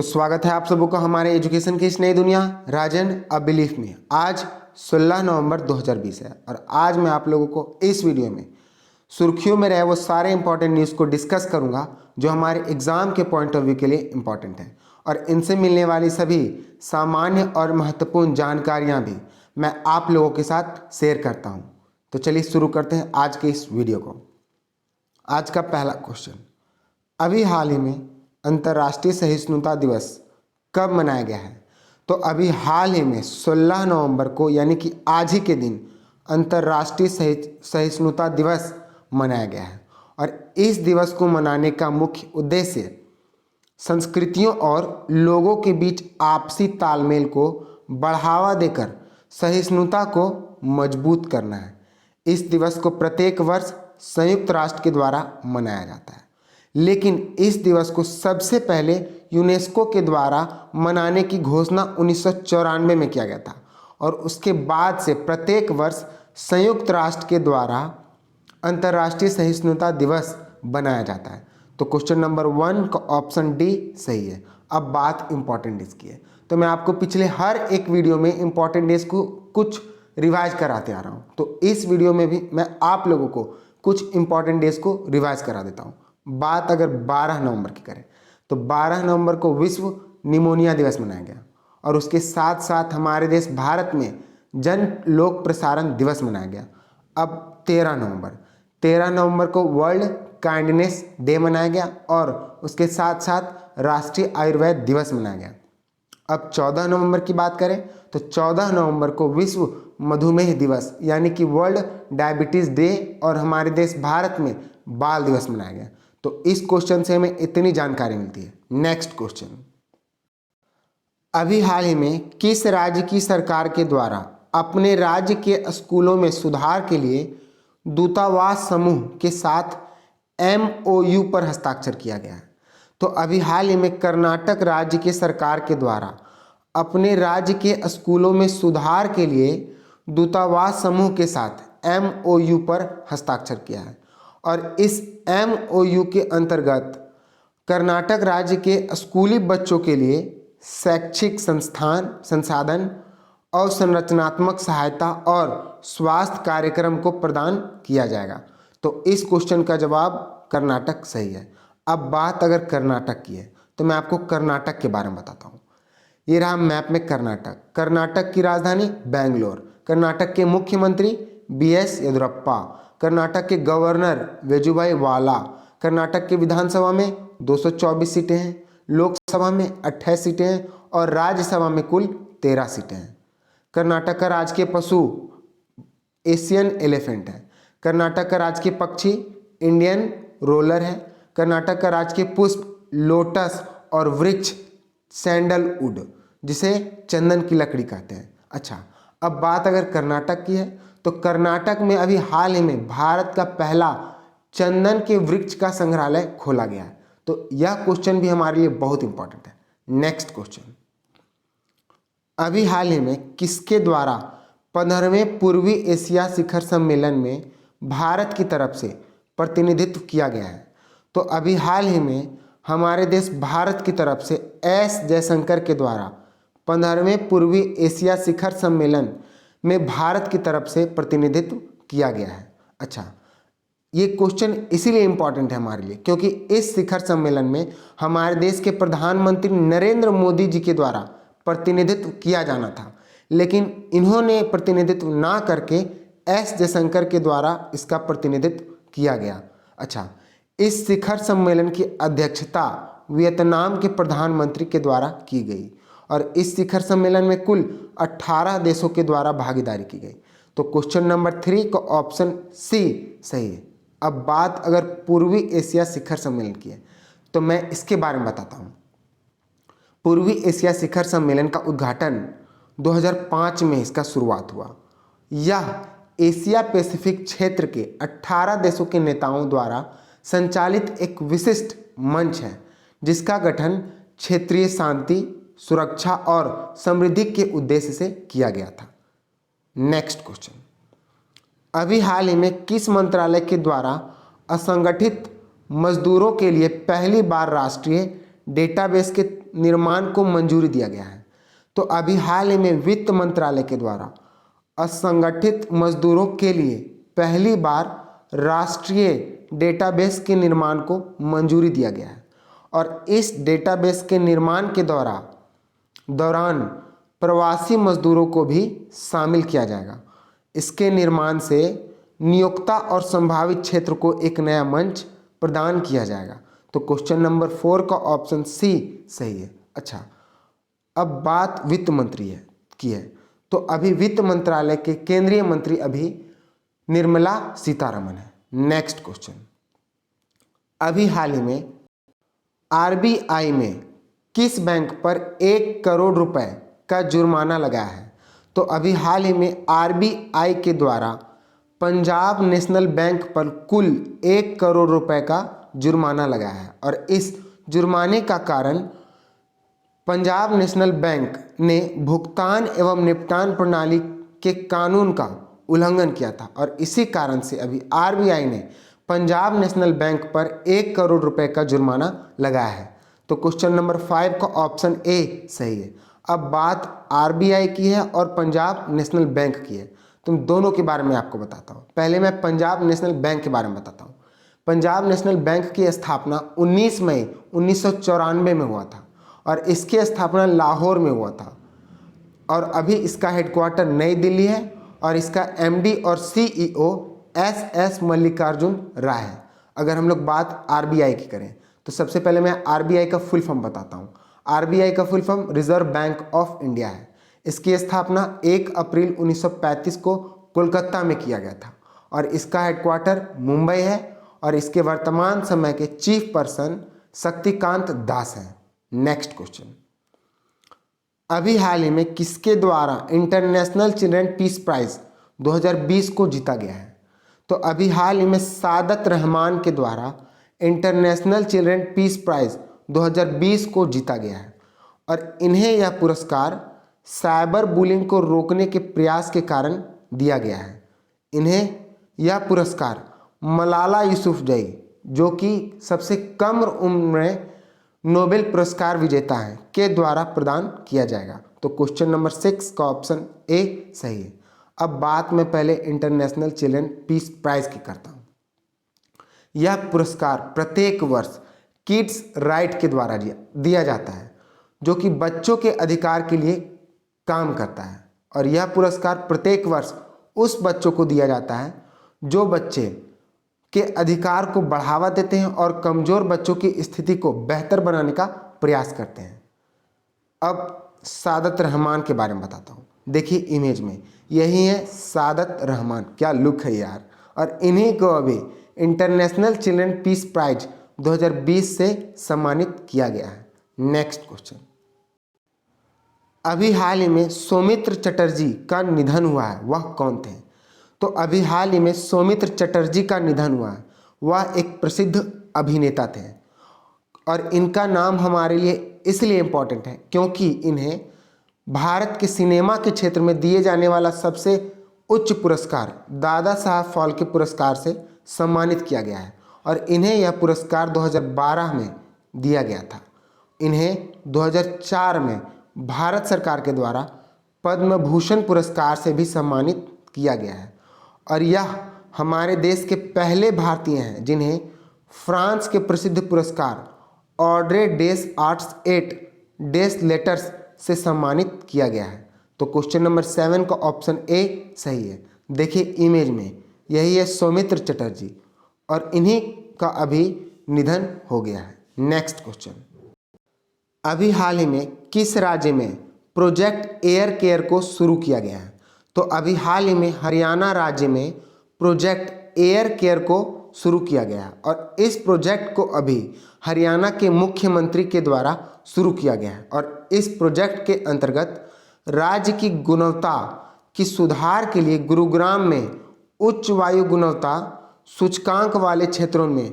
तो स्वागत है आप सबों का हमारे एजुकेशन की इस नई दुनिया राजन अ बिलीफ में। आज 16 नवंबर 2020 है और आज मैं आप लोगों को इस वीडियो में सुर्खियों में रहे वो सारे इंपॉर्टेंट न्यूज़ को डिस्कस करूंगा जो हमारे एग्जाम के पॉइंट ऑफ व्यू के लिए इंपॉर्टेंट है, और इनसे मिलने वाली सभी सामान्य और महत्वपूर्ण जानकारियाँ भी मैं आप लोगों के साथ शेयर करता हूँ। तो चलिए शुरू करते हैं आज के इस वीडियो को। आज का पहला क्वेश्चन, अभी हाल ही में अंतर्राष्ट्रीय सहिष्णुता दिवस कब मनाया गया है? तो अभी हाल ही में 16 नवंबर को यानी कि आज ही के दिन अंतर्राष्ट्रीय सहिष्णुता दिवस मनाया गया है, और इस दिवस को मनाने का मुख्य उद्देश्य संस्कृतियों और लोगों के बीच आपसी तालमेल को बढ़ावा देकर सहिष्णुता को मजबूत करना है। इस दिवस को प्रत्येक वर्ष संयुक्त राष्ट्र के द्वारा मनाया जाता है, लेकिन इस दिवस को सबसे पहले यूनेस्को के द्वारा मनाने की घोषणा 1994 में किया गया था, और उसके बाद से प्रत्येक वर्ष संयुक्त राष्ट्र के द्वारा अंतर्राष्ट्रीय सहिष्णुता दिवस बनाया जाता है। तो क्वेश्चन नंबर 1 का ऑप्शन डी सही है। अब बात इंपॉर्टेंट डेज की है, तो मैं आपको पिछले हर एक वीडियो में इंपॉर्टेंट डेज को कुछ रिवाइज कराते आ रहा हूँ, तो इस वीडियो में भी मैं आप लोगों को कुछ इंपॉर्टेंट डेज को रिवाइज करा देता हूँ। बात अगर 12 नवंबर की करें तो 12 नवंबर को विश्व निमोनिया दिवस मनाया गया, और उसके साथ साथ हमारे देश भारत में जन लोक प्रसारण दिवस मनाया गया। अब 13 नवंबर को वर्ल्ड काइंडनेस डे मनाया गया, और उसके साथ साथ राष्ट्रीय आयुर्वेद दिवस मनाया गया। अब 14 नवंबर की बात करें तो 14 नवंबर को विश्व मधुमेह दिवस यानी कि वर्ल्ड डायबिटीज़ डे और हमारे देश भारत में बाल दिवस मनाया गया। तो इस क्वेश्चन से हमें इतनी जानकारी मिलती है। नेक्स्ट क्वेश्चन, अभी हाल ही में किस राज्य की सरकार के द्वारा अपने राज्य के स्कूलों में सुधार के लिए दूतावास समूह के साथ MOU पर हस्ताक्षर किया गया है? तो अभी हाल ही में कर्नाटक राज्य के सरकार के द्वारा अपने राज्य के स्कूलों में सुधार के लिए दूतावास समूह के साथ MOU पर हस्ताक्षर किया है, और इस MOU के अंतर्गत कर्नाटक राज्य के स्कूली बच्चों के लिए शैक्षिक संसाधन और संरचनात्मक सहायता और स्वास्थ्य कार्यक्रम को प्रदान किया जाएगा। तो इस क्वेश्चन का जवाब कर्नाटक सही है। अब बात अगर कर्नाटक की है तो मैं आपको कर्नाटक के बारे में बताता हूँ। ये रहा मैप में कर्नाटक की राजधानी बेंगलोर, कर्नाटक के मुख्यमंत्री BS येदियुरप्पा, कर्नाटक के गवर्नर वेजुभाई वाला, कर्नाटक के विधानसभा में 224 सीटें हैं, लोकसभा में 28 सीटें हैं, और राज्यसभा में कुल 13 सीटें हैं। कर्नाटक का राजकीय पशु एशियन एलिफेंट है। कर्नाटक का राजकीय पक्षी इंडियन रोलर है। कर्नाटक का राजकीय पुष्प लोटस और वृक्ष सैंडलवुड जिसे चंदन की लकड़ी कहते हैं। अच्छा, अब बात अगर कर्नाटक की है तो कर्नाटक में अभी हाल ही में भारत का पहला चंदन के वृक्ष का संग्रहालय खोला गया है। तो यह क्वेश्चन भी हमारे लिए बहुत इंपॉर्टेंट है। नेक्स्ट क्वेश्चन, अभी हाल ही में किसके द्वारा 15वें पूर्वी एशिया शिखर सम्मेलन में भारत की तरफ से प्रतिनिधित्व किया गया है? तो अभी हाल ही में हमारे देश भारत की तरफ से S जयशंकर के द्वारा 15वें पूर्वी एशिया शिखर सम्मेलन में भारत की तरफ से प्रतिनिधित्व किया गया है। अच्छा, ये क्वेश्चन इसीलिए इम्पॉर्टेंट है हमारे लिए क्योंकि इस शिखर सम्मेलन में हमारे देश के प्रधानमंत्री नरेंद्र मोदी जी के द्वारा प्रतिनिधित्व किया जाना था, लेकिन इन्होंने प्रतिनिधित्व ना करके S जयशंकर के द्वारा इसका प्रतिनिधित्व किया गया। अच्छा, इस शिखर सम्मेलन की अध्यक्षता वियतनाम के प्रधानमंत्री के द्वारा की गई, और इस शिखर सम्मेलन में कुल 18 देशों के द्वारा भागीदारी की गई। तो क्वेश्चन नंबर 3 का ऑप्शन सी सही है। अब बात अगर पूर्वी एशिया शिखर सम्मेलन की है तो मैं इसके बारे में बताता हूँ। पूर्वी एशिया शिखर सम्मेलन का उद्घाटन 2005 में इसका शुरुआत हुआ। यह एशिया पैसिफिक क्षेत्र के 18 देशों के नेताओं द्वारा संचालित एक विशिष्ट मंच है जिसका गठन क्षेत्रीय शांति, सुरक्षा और समृद्धि के उद्देश्य से किया गया था। नेक्स्ट क्वेश्चन, अभी हाल ही में किस मंत्रालय के द्वारा असंगठित मजदूरों के लिए पहली बार राष्ट्रीय डेटाबेस के निर्माण को मंजूरी दिया गया है। तो अभी हाल ही में वित्त मंत्रालय के द्वारा असंगठित मजदूरों के लिए पहली बार राष्ट्रीय डेटाबेस के निर्माण को मंजूरी दिया गया है और इस डेटाबेस के निर्माण के दौरान प्रवासी मजदूरों को भी शामिल किया जाएगा। इसके निर्माण से नियोक्ता और संभावित क्षेत्र को एक नया मंच प्रदान किया जाएगा। तो क्वेश्चन नंबर 4 का ऑप्शन सी सही है। अच्छा, अब बात वित्त मंत्री की है। तो अभी वित्त मंत्रालय के केंद्रीय मंत्री अभी निर्मला सीतारमण है। नेक्स्ट क्वेश्चन, अभी हाल ही में आरबीआई में किस बैंक पर 1 करोड़ रुपए का जुर्माना लगाया है? तो अभी हाल ही में आरबीआई के द्वारा पंजाब नेशनल बैंक पर कुल 1 करोड़ रुपए का जुर्माना लगाया है और इस जुर्माने का कारण पंजाब नेशनल बैंक ने भुगतान एवं निपटान प्रणाली के कानून का उल्लंघन किया था और इसी कारण से अभी आरबीआई ने पंजाब नेशनल बैंक पर 1 करोड़ रुपए का जुर्माना लगाया है। तो क्वेश्चन नंबर 5 का ऑप्शन ए सही है। अब बात आरबीआई की है और पंजाब नेशनल बैंक की है। तुम दोनों के बारे में आपको बताता हूँ। पहले मैं पंजाब नेशनल बैंक के बारे में बताता हूँ। पंजाब नेशनल बैंक की स्थापना 19 मई 1994 में हुआ था और इसकी स्थापना लाहौर में हुआ था और अभी इसका हेडक्वार्टर नई दिल्ली है और इसका एमडी और सीईओ एस मल्लिकार्जुन राय है। अगर हम लोग बात आरबीआई की करें तो सबसे पहले मैं आरबीआई का फुल फॉर्म बताता हूँ। आरबीआई का full form reserve bank of India है। इसकी स्थापना 1 अप्रैल 1935 को कोलकाता में किया गया था और इसका हेडक्वार्टर मुंबई है और इसके वर्तमान समय के चीफ पर्सन शक्तिकांत दास हैं। नेक्स्ट क्वेश्चन, अभी हाल ही में किसके द्वारा इंटरनेशनल चिल्ड्रन पीस प्राइज 2020 को जीता गया है? तो अभी हाल ही में सादत रहमान के द्वारा इंटरनेशनल चिल्ड्रन पीस प्राइज 2020 को जीता गया है और इन्हें यह पुरस्कार साइबर बुलिंग को रोकने के प्रयास के कारण दिया गया है। इन्हें यह पुरस्कार मलाला यूसुफजई, जो कि सबसे कम उम्र में नोबेल पुरस्कार विजेता हैं, के द्वारा प्रदान किया जाएगा। तो क्वेश्चन नंबर 6 का ऑप्शन ए सही है। अब बात मैं पहले इंटरनेशनल चिल्ड्रन पीस प्राइज की करता हूँ। यह पुरस्कार प्रत्येक वर्ष किड्स राइट के द्वारा दिया जाता है, जो कि बच्चों के अधिकार के लिए काम करता है और यह पुरस्कार प्रत्येक वर्ष उस बच्चों को दिया जाता है जो बच्चे के अधिकार को बढ़ावा देते हैं और कमज़ोर बच्चों की स्थिति को बेहतर बनाने का प्रयास करते हैं। अब सादत रहमान के बारे में बताता हूँ। देखिए इमेज में, यही है सादत रहमान। क्या लुक है यार। और इन्हीं को अभी इंटरनेशनल चिल्ड्रन पीस प्राइज 2020 से सम्मानित किया गया है। नेक्स्ट क्वेश्चन, अभी हाल ही में सौमित्र चटर्जी का निधन हुआ है, वह कौन थे? तो अभी हाल ही में सौमित्र चटर्जी का निधन हुआ है। वह एक प्रसिद्ध अभिनेता थे और इनका नाम हमारे लिए इसलिए इम्पोर्टेंट है क्योंकि इन्हें भारत के सिनेमा के क्षेत्र में दिए जाने वाला सबसे उच्च पुरस्कार दादा साहब फाल्के पुरस्कार से सम्मानित किया गया है और इन्हें यह पुरस्कार 2012 में दिया गया था। इन्हें 2004 में भारत सरकार के द्वारा पद्म भूषण पुरस्कार से भी सम्मानित किया गया है और यह हमारे देश के पहले भारतीय हैं जिन्हें फ्रांस के प्रसिद्ध पुरस्कार ऑर्डरे डेस आर्ट्स एट डेस लेटर्स से सम्मानित किया गया है। तो क्वेश्चन नंबर 7 का ऑप्शन ए सही है। देखिए इमेज में, यही है सौमित्र चटर्जी और इन्हीं का अभी निधन हो गया है। नेक्स्ट क्वेश्चन, अभी हाल ही में किस राज्य में प्रोजेक्ट एयर केयर को शुरू किया गया है? तो अभी हाल ही में हरियाणा राज्य में प्रोजेक्ट एयर केयर को शुरू किया गया है और इस प्रोजेक्ट को अभी हरियाणा के मुख्यमंत्री के द्वारा शुरू किया गया है और इस प्रोजेक्ट के अंतर्गत राज्य की गुणवत्ता की सुधार के लिए गुरुग्राम में उच्च वायु गुणवत्ता सूचकांक वाले क्षेत्रों में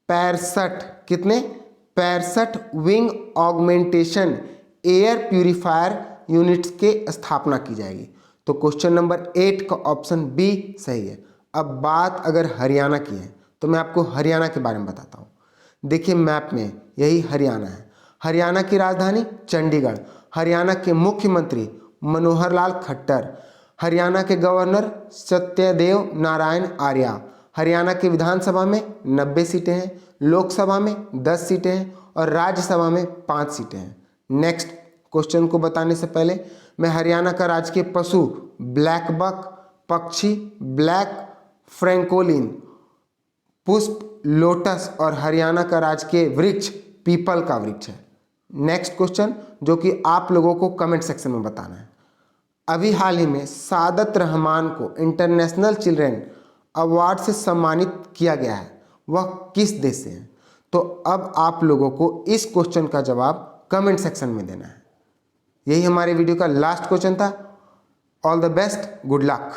65 wing augmentation air purifier units के स्थापना की जाएगी। तो क्वेश्चन नंबर 8 का ऑप्शन बी सही है। अब बात अगर हरियाणा की है तो मैं आपको हरियाणा के बारे में बताता हूँ। देखिए मैप में, यही हरियाणा है। हरियाणा की राजधानी चंडीगढ़। हरियाणा के मुख्यमंत्री मनोहर लाल खट्टर। हरियाणा के गवर्नर सत्यदेव नारायण आर्य। हरियाणा की विधानसभा में 90 सीटें हैं, लोकसभा में 10 सीटें हैं और राज्यसभा में 5 सीटें हैं। नेक्स्ट क्वेश्चन को बताने से पहले मैं हरियाणा का राजकीय पशु ब्लैक बक, पक्षी ब्लैक फ्रैंकोलिन, पुष्प लोटस और हरियाणा का राजकीय वृक्ष पीपल का वृक्ष है। नेक्स्ट क्वेश्चन जो कि आप लोगों को कमेंट सेक्शन में बताना है, अभी हाल ही में सादत रहमान को इंटरनेशनल चिल्ड्रेन अवार्ड से सम्मानित किया गया है, वह किस देश से है? तो अब आप लोगों को इस क्वेश्चन का जवाब कमेंट सेक्शन में देना है। यही हमारे वीडियो का लास्ट क्वेश्चन था। All the best, good luck.